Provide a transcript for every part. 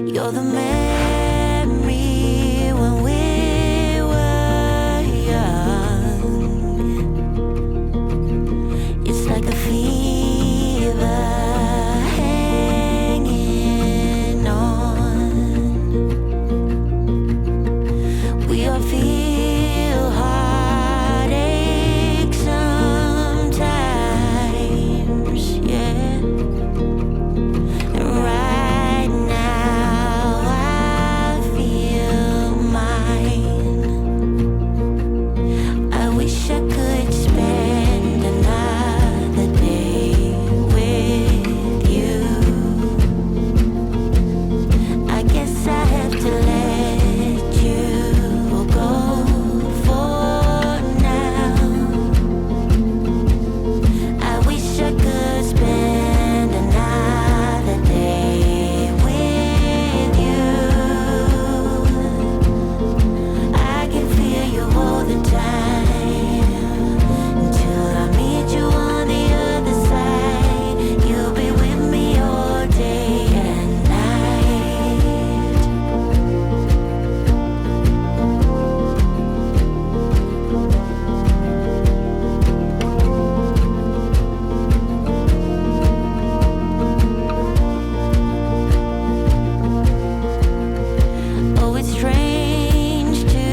You're the memory when we were young. It's like a fever hanging on. We all feel heartache sometimes, yeah. And right now I feel mine. I wish I could spend another day with you. I guess I have to let you go for now. I wish I could spend another day with you. I can feel you all the time until I meet you on the other side. You'll be with me all day and night. Oh, it's strange to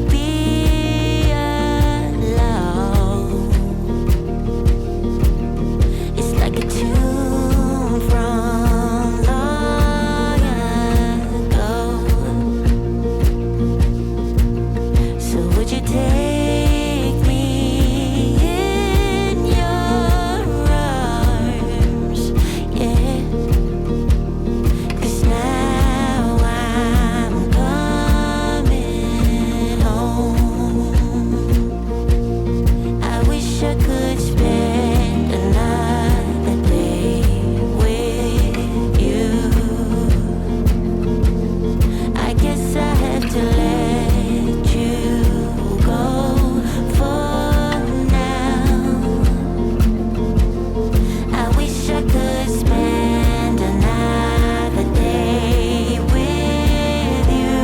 be alone. It's like a tune from long ago. So would you take me in your arms? Yeah. 'Cause now I'm coming home. I wish I could spend another day with you. I guess I have to let you go for now. I wish I could spend another day with you.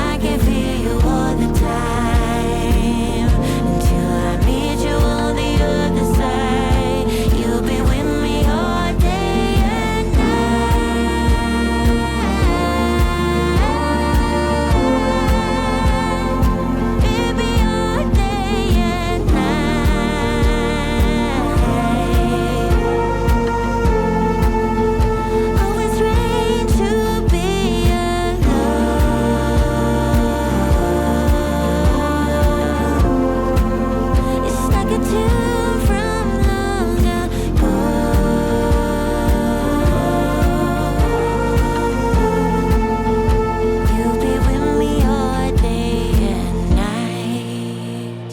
I can feel you all the time until I meet you on the other side. You'll be with me all day and night. Baby, all day and night. Oh, it's strange to be alone. It's like a tune from long ago. You'll be with me all day and night.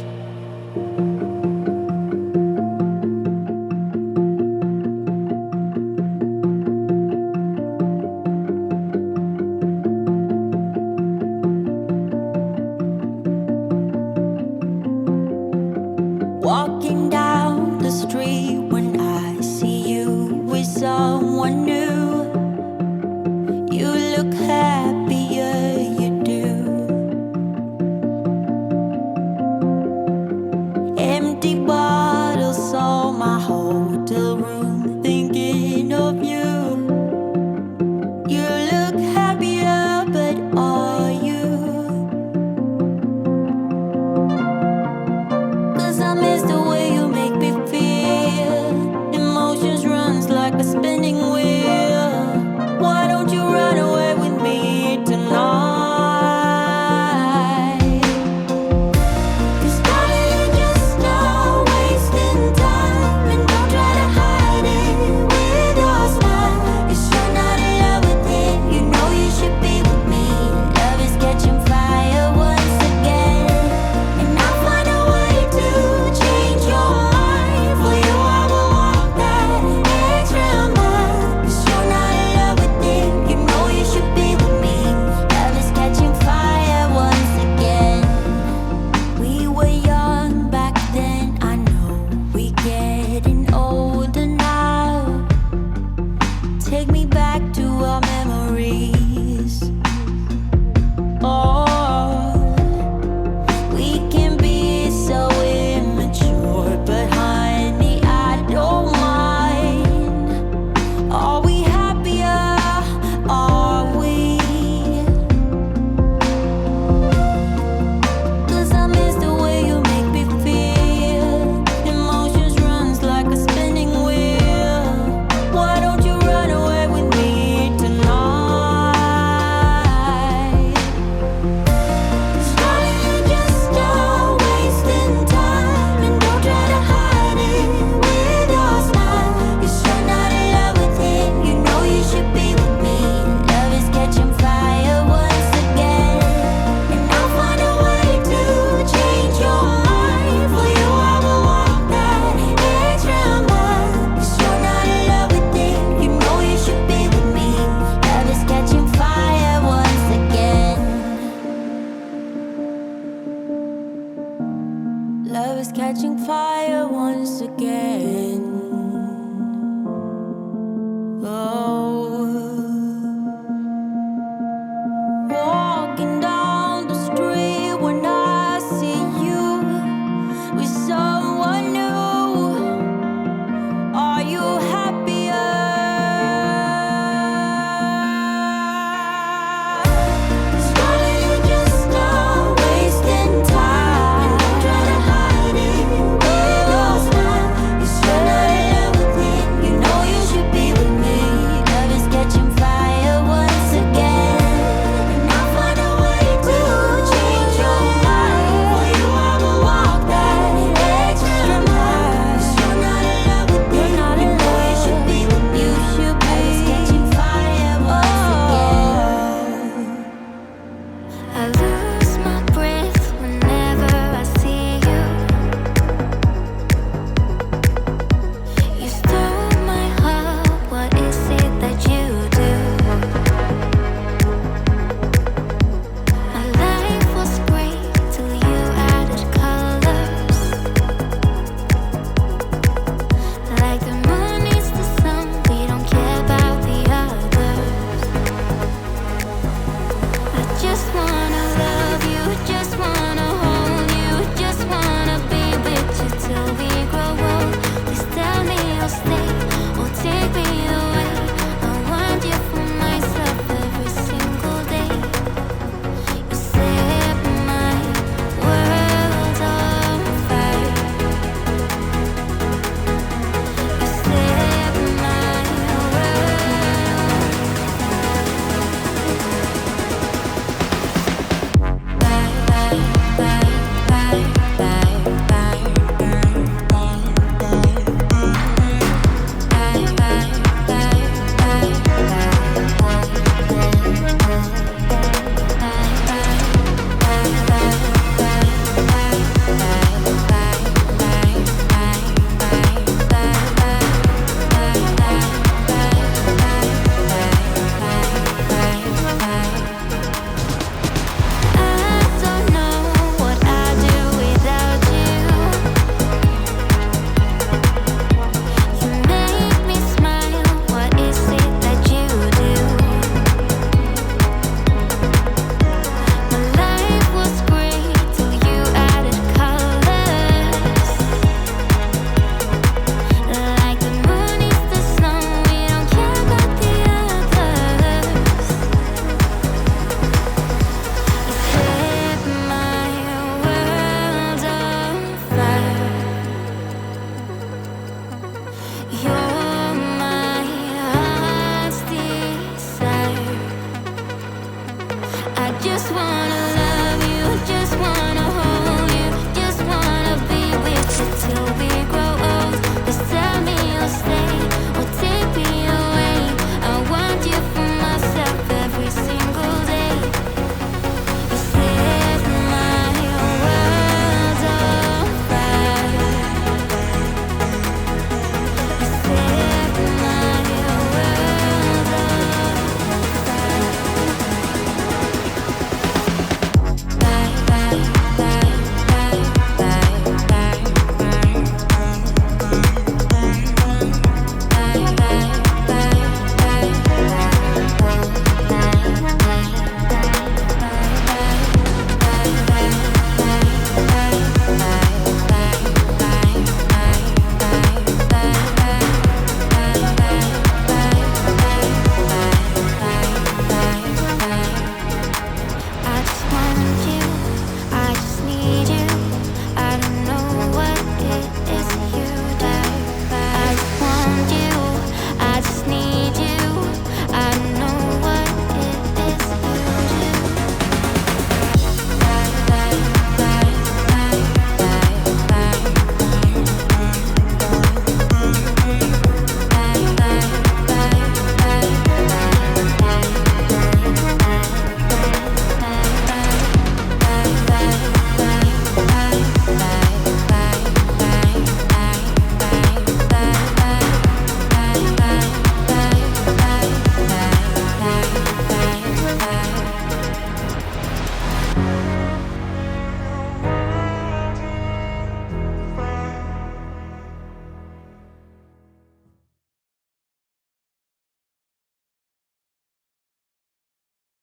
Walking down the street when I see you with someone new. You look happier, you do. Empty bottles on my hotel room, thinking of you. You look happier, but are you? 'Cause I miss the way you make me feel. Emotions runs like a spinning wheel. take me back to our memories. Oh,